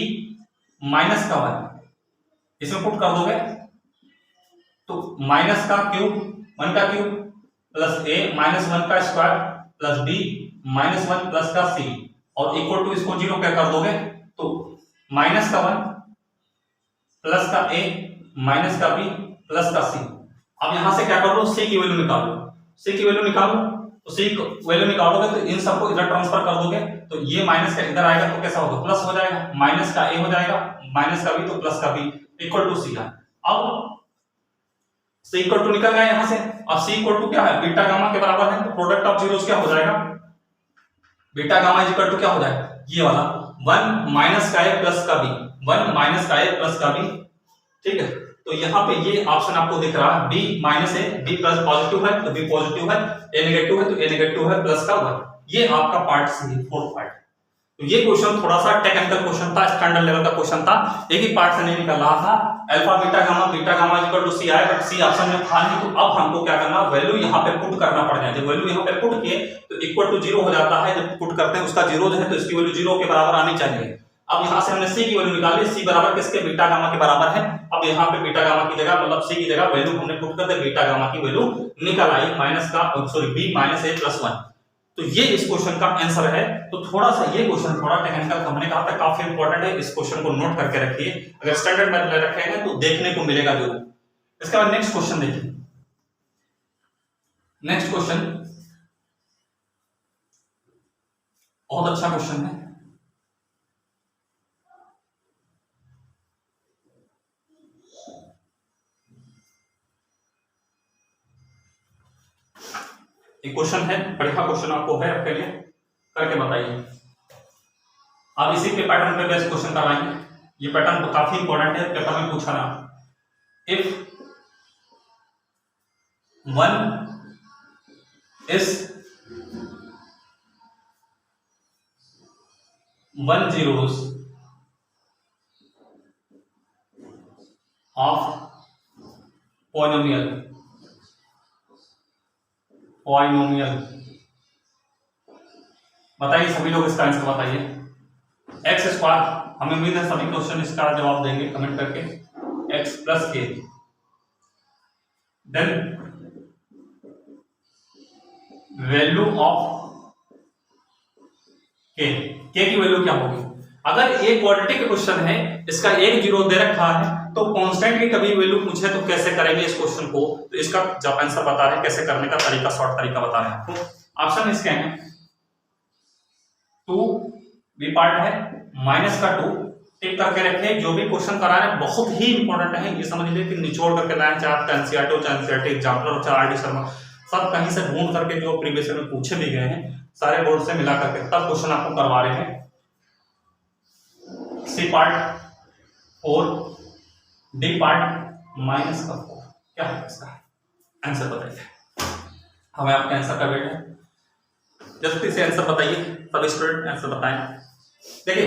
माइनस का 1 इसमें पुट कर दोगे, तो माइनस का क्यूब 1 का क्यूब प्लस a माइनस 1 का square plus b minus 1 plus का c, और इक्वल टू इसको जीरो क्या कर दोगे, तो माइनस का 1 प्लस का a माइनस का b प्लस का c। अब यहां से क्या कर लो, c की वैल्यू निकालो। c की वैल्यू निकालो तो c की वैल्यू निकालोगे तो इन सबको इधर ट्रांसफर कर दोगे तो ये माइनस का इधर आएगा तो कैसा होगा, प्लस हो जाएगा। माइनस का a हो जाएगा, माइनस का b तो प्लस का b इक्वल टू c है। अब c इक्वल टू निकल गया यहां से। अब c इक्वल टू क्या है, बीटा गामा के बराबर है, तो प्रोडक्ट ऑफ जीरोस क्या हो जाएगा, beta gamma is equal to क्या हो जाएगा, ये वाला 1 माइनस का a प्लस का b, 1 माइनस का a प्लस का b। ठीक है, तो यहाँ पे ये ऑप्शन आपको दिख रहा है b minus a, b plus positive है तो b पॉजिटिव है, a नेगेटिव है तो a नेगेटिव है, प्लस का 1। ये आपका पार्ट सी है, फोर्थ पार्ट। तो ये क्वेश्चन थोड़ा सा टेक्निकल क्वेश्चन था, स्टैंडर्ड लेवल का क्वेश्चन था, एक ही पार्ट से नहीं निकल रहा था। Alpha beta gamma equal to C आए, बट सी ऑप्शन में था नहीं, तो अब हमको क्या करना, वैल्यू यहाँ पे पुट करना पड़ जाए। जब वैल्यू यहाँ पे पुट किए तो इक्वल टू 0 हो जाता है, जब पुट करते हैं उसका 0 जो है तो इसकी वैल्यू 0 के बराबर आनी चाहिए। अब यहाँ से हमने सी की वैल्यू निकाली, सी बराबर किसके, बीटा गामा के बराबर है। अब यहाँ पे बीटा गामा की जगह मतलब सी की जगह वैल्यू हमने पुट कर दे, बीटा गामा की वैल्यू निकल आई माइनस का sorry b minus a plus 1। तो ये इस क्वेश्चन का आंसर है। तो थोड़ा सा ये क्वेश्चन थोड़ा टेक्निकल हमने कहा था, काफी इंपॉर्टेंट है, इस क्वेश्चन को नोट करके रखिए। अगर स्टैंडर्ड में रखेंगे तो देखने को मिलेगा जरूर। इसके बाद नेक्स्ट क्वेश्चन देखिए। नेक्स्ट क्वेश्चन बहुत अच्छा क्वेश्चन है। एक क्वेश्चन है, बढ़िया क्वेश्चन आपको है, आपके लिए करके बताइए। आप इसी के पैटर्न पे बेस्ट क्वेश्चन करवाएंगे। ये पैटर्न तो काफी इंपॉर्टेंट है, पेपर में पूछा ना। If 1 is 1 zeros of polynomial बताइए सभी लोग इसका आंसर बताइए। एक्स स्क्वायर, हमें उम्मीद है सभी क्वेश्चन इसका जवाब देंगे कमेंट करके। एक्स प्लस के, देन वैल्यू ऑफ के की वैल्यू क्या होगी। अगर एक क्वाड्रेटिक क्वेश्चन है, इसका एक जीरो दे रखा है, तो कांस्टेंट की कभी वैल्यू पूछे तो कैसे करेंगे इस क्वेश्चन को, तो इसका जब आंसर बता रहे हैं, कैसे करने का तरीका, शॉर्ट तरीका बता रहे हैं आपको। ऑप्शन इसके हैं 2 बी पार्ट है, माइनस का 2 टिक करके रखे। जो भी क्वेश्चन करा रहे हैं बहुत ही इंपॉर्टेंट है, ये समझ लीजिए कि निचोड़ करके लाए, चाहे आप एनसीईआरटी एग्जाम्पलर, चाहे आरडी शर्मा, सब कहीं से ढूंढ करके जो प्रीवियस में पूछे भी गए हैं सारे बोर्ड से मिला करके तब क्वेश्चन आपको करवा रहे हैं। C part 4, d part minus का 4, क्या है इसका आंसर बताइए। हमें आपके आंसर का वेट है, जल्दी से आंसर बताइए, सब स्टूडेंट आंसर बताएं। देखिए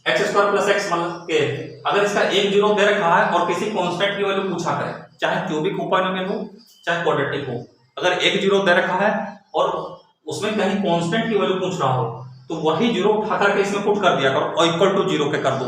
एक्स स्क्वायर प्लस एक्स मतलब के, अगर इसका एक जीरो दे रखा है और किसी कांस्टेंट की वैल्यू पूछा करे, चाहे क्यूबिक पॉलिनोमियल हो चाहे क्वाड्रेटिक हो, अगर एक जीरो दे रखा है और उसमें कहीं कांस्टेंट की वैल्यू पूछ रहा हो, तो वही जीरो उठा करके इसमें पुट कर दिया करो और इक्वल टू जीरो के कर दो।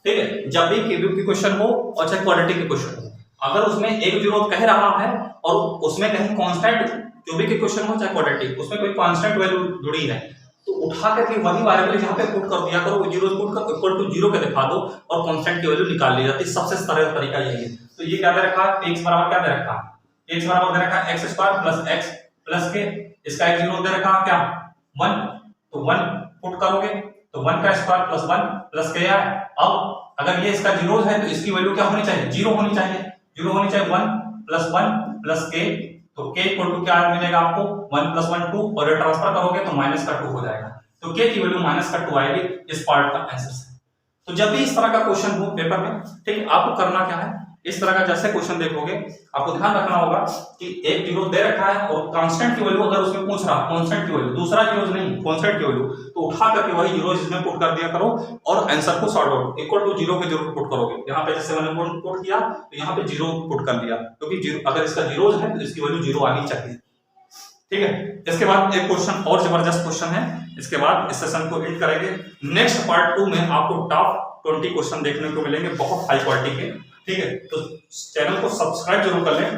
ठीक है, जब भी क्यूबिक की क्वेश्चन हो और चाहे क्वाड्रेटिक की क्वेश्चन हो, अगर उसमें एक जीरो कह रहा है और उसमें कहीं कांस्टेंट, क्यूबिक की क्वेश्चन हो चाहे क्वाड्रेटिक, उसमें कोई कांस्टेंट वैल्यू जुड़ी है, तो उठा करके वही वेरिएबल जहां पे पुट कर दिया करो, जीरो पुट कर इक्वल टू जीरो के दिखा दो और कांस्टेंट की वैल्यू निकाल ली जाती है। सबसे सरल तरीका यही है। तो ये क्या दे रखा है, x बराबर क्या दे रखा है, x बराबर दे रखा है x square plus x plus के, इसका एक जीरो दे रखा है क्या 1, तो 1 पुट करोगे तो 1 का स्क्वायर प्लस 1 प्लस के है। अब अगर ये इसका जीरो है तो इसकी वैल्यू क्या होनी चाहिए, जीरो होनी चाहिए, जीरो होनी चाहिए 1 प्लस के, तो k इक्वल टू क्या मिलेगा आपको 1 प्लस 1 2, और ये ट्रांसफर करोगे तो माइनस का 2 हो जाएगा, तो k की वैल्यू माइनस का 2 आएगी इस पार्ट का आंसर से। तो जब भी इस तरह का क्वेश्चन हो पेपर में, ठीक, आपको करना क्या है, इस तरह का जैसे क्वेश्चन देखोगे आपको ध्यान रखना होगा कि एक जीरो दे रखा है और कांस्टेंट की वैल्यू अगर उसमें पूछ रहा है, कांस्टेंट की वैल्यू, दूसरा जीरो नहीं कांस्टेंट की वैल्यू, तो उठा करके वही जीरो इसमें पुट कर दिया करो और आंसर को sort out equal to zero के जरूर पुट करोगे। यहाँ पे जैसे मैंने पुट किया तो यहाँ पे जीरो पुट कर दिया, क्योंकि जीरो अगर इसका जीरो है तो इसकी वैल्यू जीरो आनी चाहिए। ठीक है, इसके बाद एक क्वेश्चन और जबरदस्त क्वेश्चन है, इसके बाद इस सेशन को एंड करेंगे। नेक्स्ट पार्ट 2 में आपको टॉप 20 क्वेश्चन देखने को मिलेंगे, बहुत हाई क्वालिटी के। ठीक है, तो चैनल को सब्सक्राइब जरूर कर लें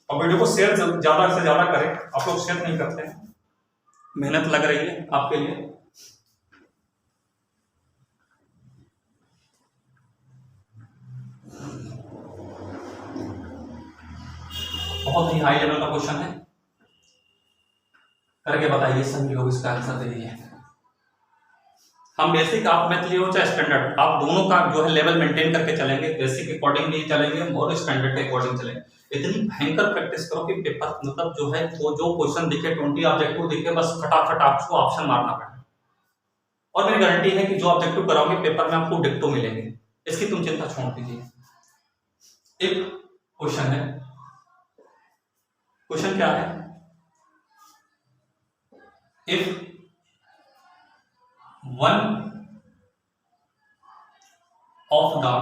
और वीडियो को शेयर ज्यादा से ज्यादा करें। आप लोग शेयर नहीं करते हैं, मेहनत लग रही है आपके लिए। बहुत ही हाई लेवल का क्वेश्चन है, करके बताइए सभी लोग इसका आंसर दे दीजिए। हम बेसिक आप मैथ लिए हो चाहे स्टैंडर्ड, आप दोनों का जो है लेवल मेंटेन करके चलेंगे, बेसिक अकॉर्डिंग नहीं चलेंगे और स्टैंडर्ड के अकॉर्डिंग चलेंगे। इतनी भयंकर प्रैक्टिस करो कि पेपर मतलब जो है वो जो क्वेश्चन दिखे 20 ऑब्जेक्टिव दिखे बस फटाफट आपको ऑप्शन मारना पड़े। और मेरी गारंटी है कि जो ऑब्जेक्टिव कराओगे पेपर में आपको डिक्टो मिलेंगे, इसकी तुम चिंता छोड़ दीजिए। एक क्वेश्चन है, क्वेश्चन क्या है, if one of the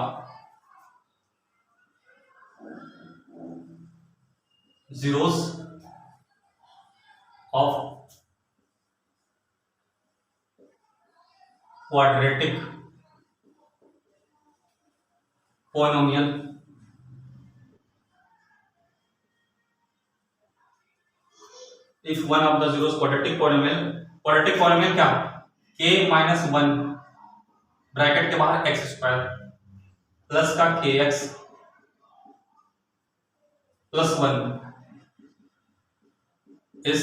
zeros of quadratic polynomial if one of the zeros quadratic polynomial क्या k माइनस 1 ब्रैकेट के बाहर एक्स स्क्वायर प्लस का के एक्स प्लस 1 इस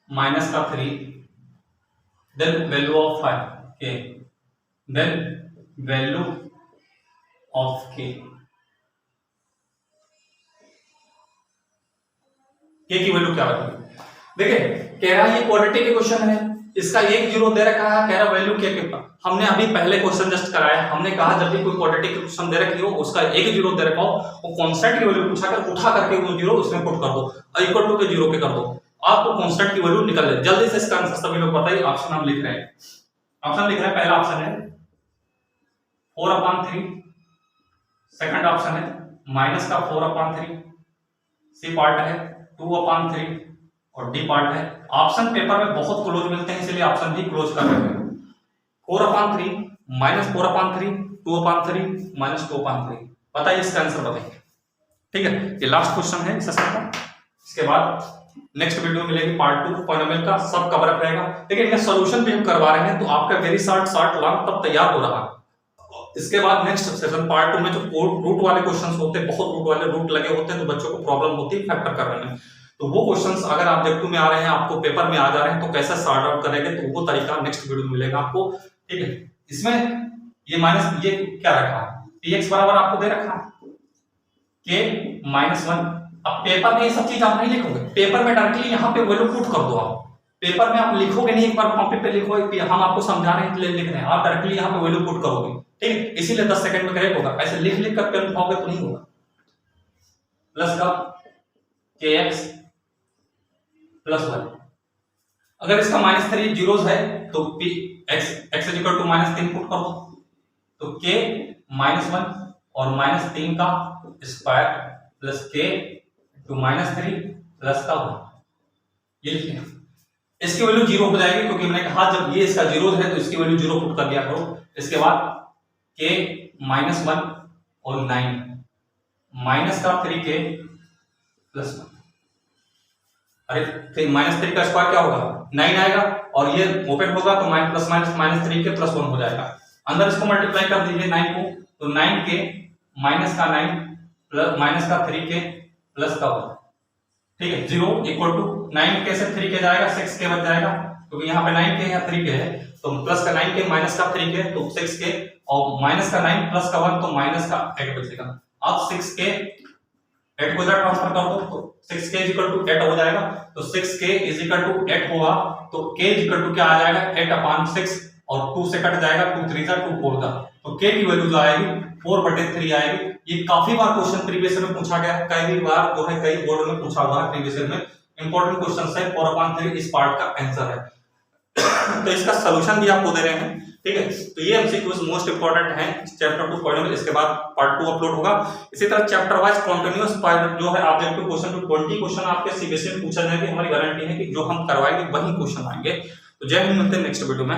माइनस का 3 देन वैल्यू ऑफ के देन वैल्यू ऑफ के की वैल्यू क्या होगी। देखिए कह रहा है ये क्वाड्रेटिक के क्वेश्चन है, इसका एक जीरो दे रखा है, कह रहा वैल्यू के ऊपर। हमने अभी पहले क्वेश्चन जस्ट कराया, हमने कहा जब भी कोई क्वाड्रेटिक क्वेश्चन दे रखी हो उसका एक जीरो दे रखा हो, वो कांस्टेंट की वैल्यू पूछा कर उठा करके वो जीरो उसमें पुट कर दो और इक्वल टू के जीरो के कर दो, आपको कांस्टेंट की वैल्यू निकल जाए। जल्दी से इसका आंसर सभी लोग बताइए। ऑप्शन हम लिख रहे हैं, ऑप्शन लिख रहे हैं, पहला ऑप्शन है 4/3, सेकंड ऑप्शन है माइनस का 4/3, सी पार्ट है 2/3 और डी पार्ट है। ऑप्शन पेपर में बहुत क्लोज मिलते हैं इसलिए ऑप्शन भी क्लोज कर रहे हैं। 4/3 माइनस 4/3 2/3 माइनस 2/3, बताइए इसका आंसर बताइए। ठीक है, ये लास्ट क्वेश्चन है इस सेशन का। इसके बाद नेक्स्ट वीडियो मिलेगी पार्ट 2 पॉलिनोमियल का, सब कवर अप रहेगा। लेकिन ये सॉल्यूशन भी हम करवा रहे हैं तो आपका वेरी शॉर्ट लॉन्ग तब तैयार हो रहा है। इसके बाद नेक्स्ट सेशन पार्ट 2 में जो रूट वाले क्वेश्चंस होते हैं, बहुत रूट वाले रूट लगे होते हैं तो बच्चों को प्रॉब्लम होती है फैक्टर करने में, तो वो क्वेश्चंस अगर ऑब्जेक्टिव में आ रहे हैं, आपको पेपर में आ जा रहे हैं तो कैसे सॉर्ट आउट करेंगे, तो वो तरीका नेक्स्ट वीडियो में मिलेगा आपको। ठीक है, इसमें ये माइनस ये क्या रखा है, px बराबर आपको दे रखा है k माइनस 1। अब पेपर में ये सब चीज आप नहीं लिखोगे, पेपर में डायरेक्टली यहाँ पे वैल्यू पुट कर दो। आप पेपर में आप लिखोगे नहीं, एक बार कॉपी पे लिखो, हम आपको समझा रहे हैं लिख रहे हैं, आप डायरेक्टली यहाँ पे वैल्यू पुट करोगे। ठीक है, इसीलिए 10 सेकंड में करेक्ट होगा, ऐसे लिख लिख कर पेन उठाओगे तो नहीं होगा। प्लस का kx प्लस 1, अगर इसका -3 जीरोस है तो x इक्वल टू -3 पुट कर दो, तो k -1 और -3 का square plus k to -3 plus का 1, ये लिखिए। इसकी वैल्यू 0 हो जाएगी क्योंकि मैंने कहा जब ये इसका जीरो है तो इसकी वैल्यू 0 पुट कर दिया करो। इसके बाद k -1 और 9 माइनस का 3k प्लस 1, अरे फिर -3 का स्क्वायर क्या होगा 9 आएगा और ये ओपन होगा तो -3 के प्लस 1 हो जाएगा। अंदर इसको मल्टीप्लाई कर दीजिए 9 को, तो 9k माइनस का 9 प्लस माइनस का 3k प्लस का 1। ठीक है, 0 इक्वल टू 9k से 3k जाएगा 6k बच जाएगा, क्योंकि यहाँ पे 9k या 3k है तो प्लस का 9k माइनस का 3k तो 6k और माइनस का 9 प्लस का 1 तो माइनस का 8 बचेगा। अब 6k 8 को इधर ट्रांसफर कर दो तो 6k इज इक्वल टू 8 हो जाएगा, तो 6k इज इक्वल टू 8 होगा तो k इज इक्वल टू क्या आ जाएगा 8/6 और 2 से कट जाएगा 2 3 2 4 का, तो k की वैल्यू जो आएगी 4/3 आएगी। ये काफी बार क्वेश्चन प्रीवियस में पूछा गया है, कई बार जो है कई बोर्ड में पूछा हुआ है प्रीवियस में, इंपॉर्टेंट क्वेश्चन है। 4/3 इस पार्ट का आंसर है तो इसका सॉल्यूशन भी आपको दे रहे हैं। ठीक है, तो ये एमसीक्यूज मोस्ट इंपोर्टेंट है चैप्टर 2 पॉइंट में। इसके बाद पार्ट 2 अपलोड होगा। इसी तरह चैप्टर वाइज कंटीन्यूअस जो है ऑब्जेक्टिव क्वेश्चन टू 20 क्वेश्चन आपके सीबीएसई में पूछा जाएगा। हमारी गारंटी है कि जो हम करवाएंगे वही क्वेश्चन आएंगे। तो जय हिंद, मिलते हैं नेक्स्ट वीडियो में।